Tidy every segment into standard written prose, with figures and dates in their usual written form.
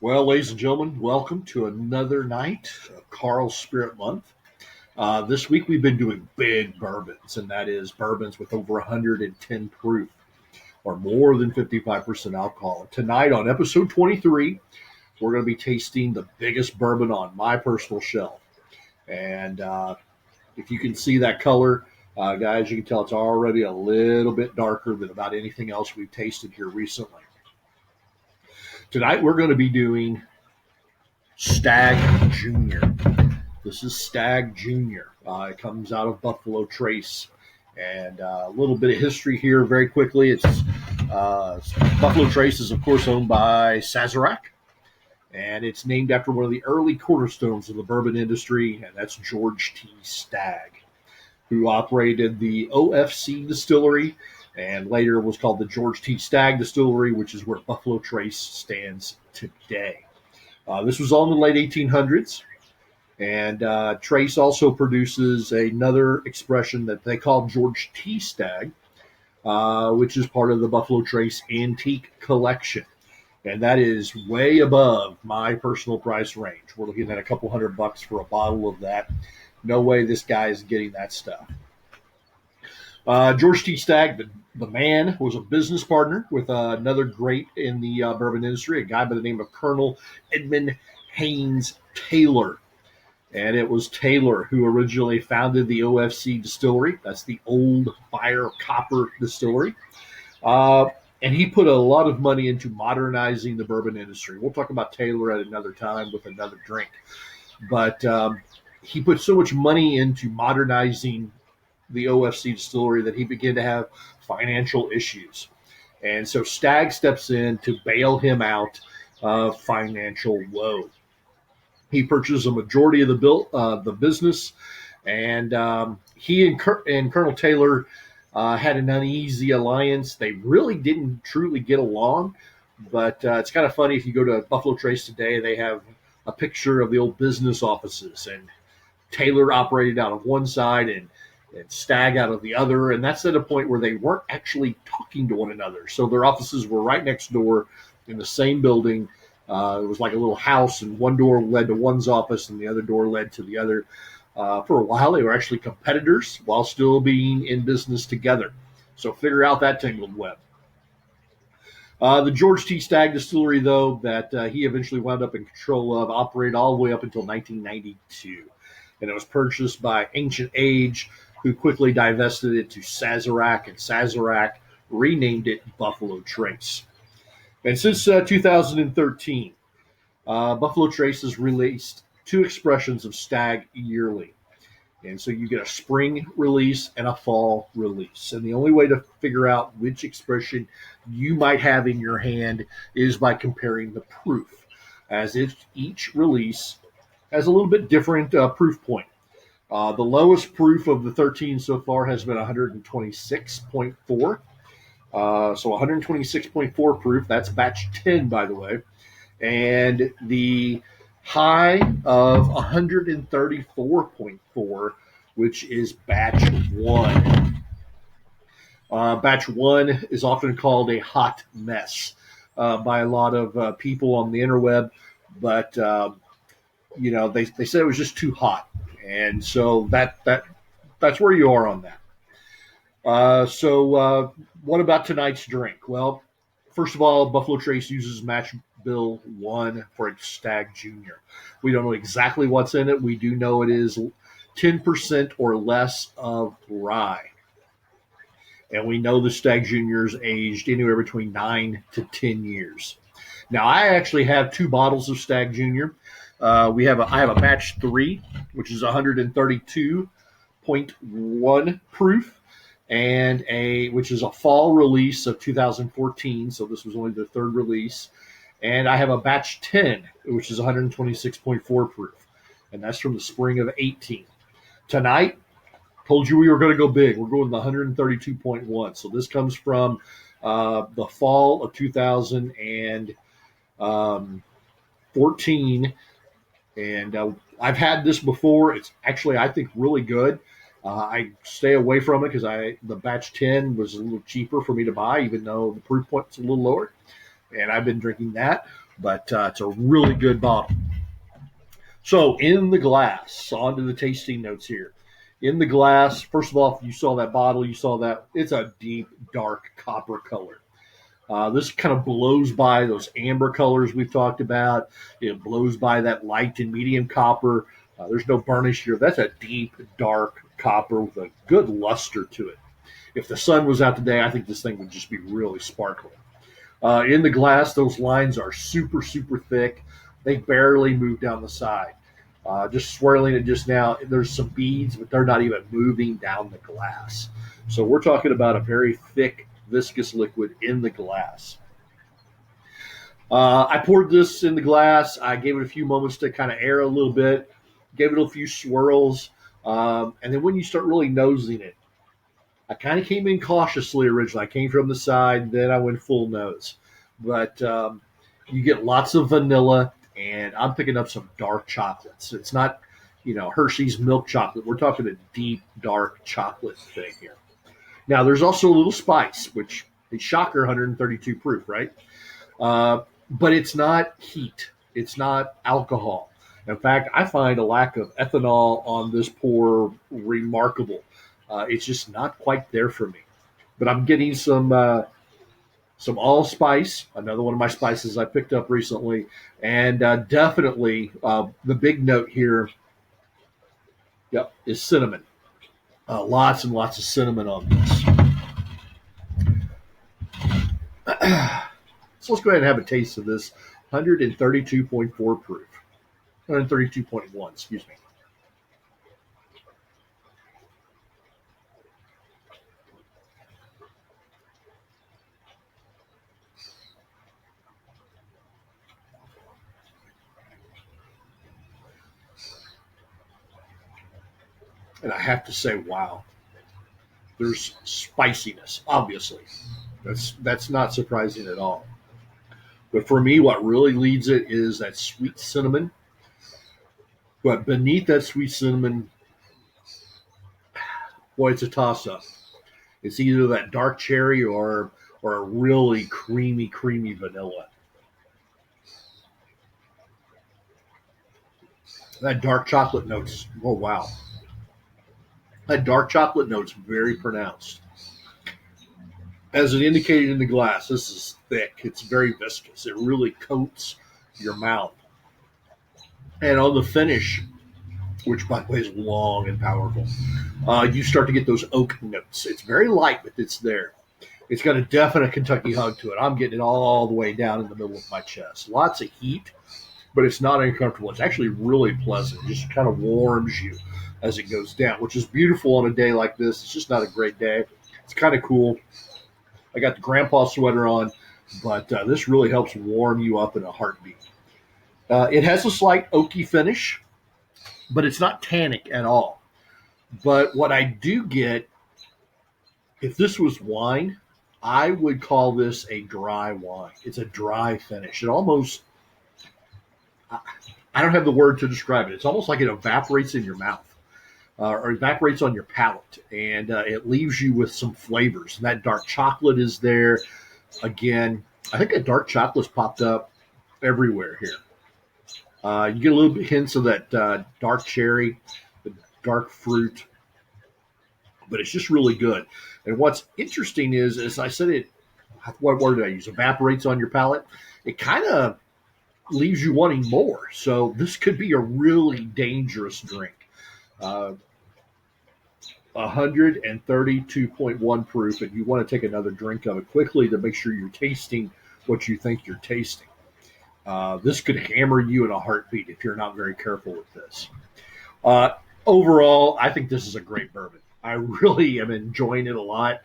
Well, ladies and gentlemen, welcome to another night of Karl Spirit Month. This week we've been doing big bourbons, and that is bourbons with over 110 proof or more than 55% alcohol. Tonight on episode 23, we're going to be tasting the biggest bourbon on my personal shelf. And if you can see that color, guys, you can tell it's already a little bit darker than about anything else we've tasted here recently. Tonight we're going to be doing Stagg Jr. This is Stagg Jr. It comes out of Buffalo Trace. And a little bit of history here very quickly. It's Buffalo Trace is, of course, owned by Sazerac. And it's named after one of the early cornerstones of the bourbon industry, and that's George T. Stagg, who operated the OFC distillery and later was called the George T. Stagg Distillery, which is where Buffalo Trace stands today. This was all in the late 1800s. And Trace also produces another expression that they call George T. Stagg, which is part of the Buffalo Trace Antique Collection. And that is way above my personal price range. We're looking at a couple $100 for a bottle of that. No way this guy is getting that stuff. George T. Stagg, the man, was a business partner with another great in the bourbon industry, a guy by the name of Colonel Edmund Haynes Taylor. And it was Taylor who originally founded the OFC distillery. That's the Old Fire Copper Distillery. And he put a lot of money into modernizing the bourbon industry. We'll talk about Taylor at another time with another drink. But he put so much money into modernizing the OFC distillery that he began to have financial issues. And so Stagg steps in to bail him out of financial woe. He purchased a majority of the business, and he and Colonel Taylor had an uneasy alliance. They really didn't truly get along, but it's kind of funny. If you go to Buffalo Trace today, they have a picture of the old business offices, and Taylor operated out of one side and Stagg out of the other, and that's at a point where they weren't actually talking to one another. So their offices were right next door in the same building. It was like a little house, and one door led to one's office, and the other door led to the other. For a while, they were actually competitors while still being in business together. So figure out that tangled web. The George T. Stagg Distillery, though, that he eventually wound up in control of, operated all the way up until 1992. And it was purchased by Ancient Age, who quickly divested it to Sazerac, and Sazerac renamed it Buffalo Trace. And since 2013, Buffalo Trace has released two expressions of Stagg yearly. And so you get a spring release and a fall release. And the only way to figure out which expression you might have in your hand is by comparing the proof, as if each release has a little bit different proof point. The lowest proof of the 13 so far has been 126.4. So 126.4 proof. That's batch 10, by the way. And the high of 134.4, which is batch 1. Batch 1 is often called a hot mess by a lot of people on the interweb, but they said it was just too hot, and so that's where you are on that. So what about tonight's drink? Well, first of all, Buffalo Trace uses match bill 1 for its Stagg Jr. We don't know exactly what's in it. We do know it is 10% or less of rye. And we know the Stagg Jr. is aged anywhere between 9 to 10 years. Now, I actually have two bottles of Stagg Jr. I have a batch 3, which is 132.1 proof, and which is a fall release of 2014. So this was only the third release. And I have a batch 10, which is 126.4 proof, and that's from the spring of 18. Tonight, told you we were going to go big. We're going to 132.1. So this comes from the fall of 2014. And I've had this before. It's actually, I think, really good. I stay away from it because the batch 10 was a little cheaper for me to buy, even though the proof point's a little lower. And I've been drinking that. but it's a really good bottle. So in the glass, on to the tasting notes here. In the glass, first of all, if you saw that bottle, you saw that it's a deep, dark copper color. This kind of blows by those amber colors we've talked about. It blows by that light and medium copper. There's no burnish here. That's a deep, dark copper with a good luster to it. If the sun was out today, I think this thing would just be really sparkling. In the glass, those lines are super, super thick. They barely move down the side. Just swirling it just now, there's some beads, but they're not even moving down the glass. So we're talking about a very thick, viscous liquid in the glass. I poured this in the glass. I gave it a few moments to kind of air a little bit, gave it a few swirls. And then when you start really nosing it, I kind of came in cautiously originally. I came from the side, then I went full nose. But you get lots of vanilla, and I'm picking up some dark chocolates. It's not, Hershey's milk chocolate. We're talking a deep, dark chocolate thing here. Now, there's also a little spice, which is shocker, 132 proof, right? But it's not heat. It's not alcohol. In fact, I find a lack of ethanol on this pour remarkable. It's just not quite there for me. But I'm getting some allspice, another one of my spices I picked up recently, and definitely the big note here, yep, is cinnamon. Lots and lots of cinnamon on this. So let's go ahead and have a taste of this 132.4 proof. 132.1, excuse me. And I have to say, wow, there's spiciness, obviously. That's not surprising at all. But for me, what really leads it is that sweet cinnamon. But beneath that sweet cinnamon, boy, it's a toss-up. It's either that dark cherry or a really creamy, creamy vanilla. That dark chocolate notes, oh wow. That dark chocolate note's very pronounced. As it indicated in the glass, this is thick. It's very viscous. It really coats your mouth. And on the finish, which by the way is long and powerful, you start to get those oak notes. It's very light, but it's there. It's got a definite Kentucky hug to it. I'm getting it all the way down in the middle of my chest. Lots of heat, but it's not uncomfortable. It's actually really pleasant. It just kind of warms you as it goes down, which is beautiful on a day like this. It's just not a great day. It's kind of cool. I got the grandpa sweater on, but this really helps warm you up in a heartbeat. It has a slight oaky finish, but it's not tannic at all. But what I do get, if this was wine, I would call this a dry wine. It's a dry finish. It almost, I don't have the word to describe it. It's almost like it evaporates in your mouth. Or evaporates on your palate, and it leaves you with some flavors. And that dark chocolate is there. Again, I think that dark chocolate's popped up everywhere here. You get a little bit hints of that dark cherry, the dark fruit, but it's just really good. And what's interesting is, as I said, what word did I use? Evaporates on your palate. It kind of leaves you wanting more. So this could be a really dangerous drink. 132.1 proof, and you want to take another drink of it quickly to make sure you're tasting what you think you're tasting. This could hammer you in a heartbeat if you're not very careful with this. Overall, I think this is a great bourbon. I really am enjoying it a lot.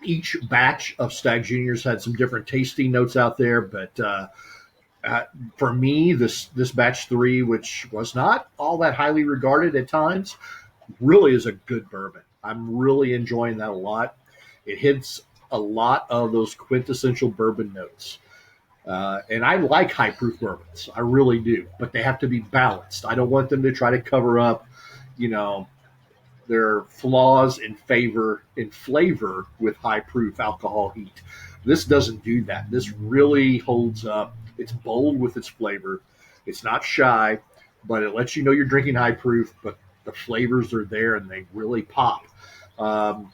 Each batch of Stagg Juniors had some different tasting notes out there, but for me, this batch 3, which was not all that highly regarded at times, really is a good bourbon. I'm really enjoying that a lot. It hits a lot of those quintessential bourbon notes. And I like high proof bourbons. I really do. But they have to be balanced. I don't want them to try to cover up, their flaws in flavor with high proof alcohol heat. This doesn't do that. This really holds up. It's bold with its flavor. It's not shy, but it lets you know you're drinking high proof, but the flavors are there and they really pop. Um,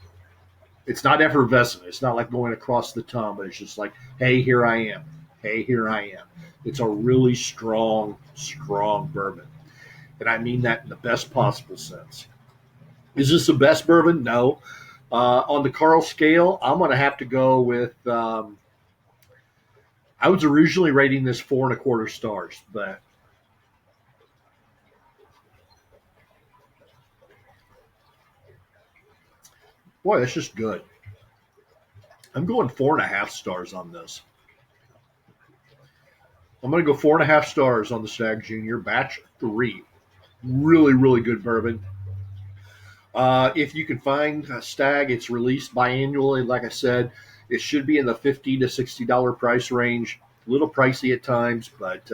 it's not effervescent. It's not like going across the tongue, but it's just like, hey, here I am. Hey, here I am. It's a really strong, strong bourbon. And I mean that in the best possible sense. Is this the best bourbon? No. On the Karl scale, I'm going to have to go with. I was originally rating this 4.25 stars, but boy, that's just good. I'm going 4.5 stars on this. I'm going to go 4.5 stars on the Stagg Junior Batch 3. Really, really good bourbon. If you can find a Stagg, it's released biannually. Like I said, it should be in the $50 to $60 price range. A little pricey at times, but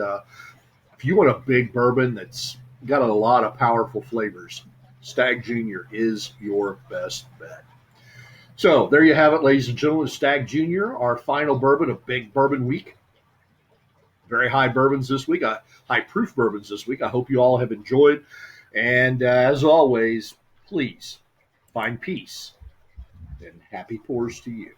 if you want a big bourbon that's got a lot of powerful flavors, Stagg Junior is your best bet. So there you have it, ladies and gentlemen. Stagg Junior, our final bourbon of Big Bourbon Week. Very high bourbons this week, high proof bourbons this week. I hope you all have enjoyed. And as always, please find peace and happy pours to you.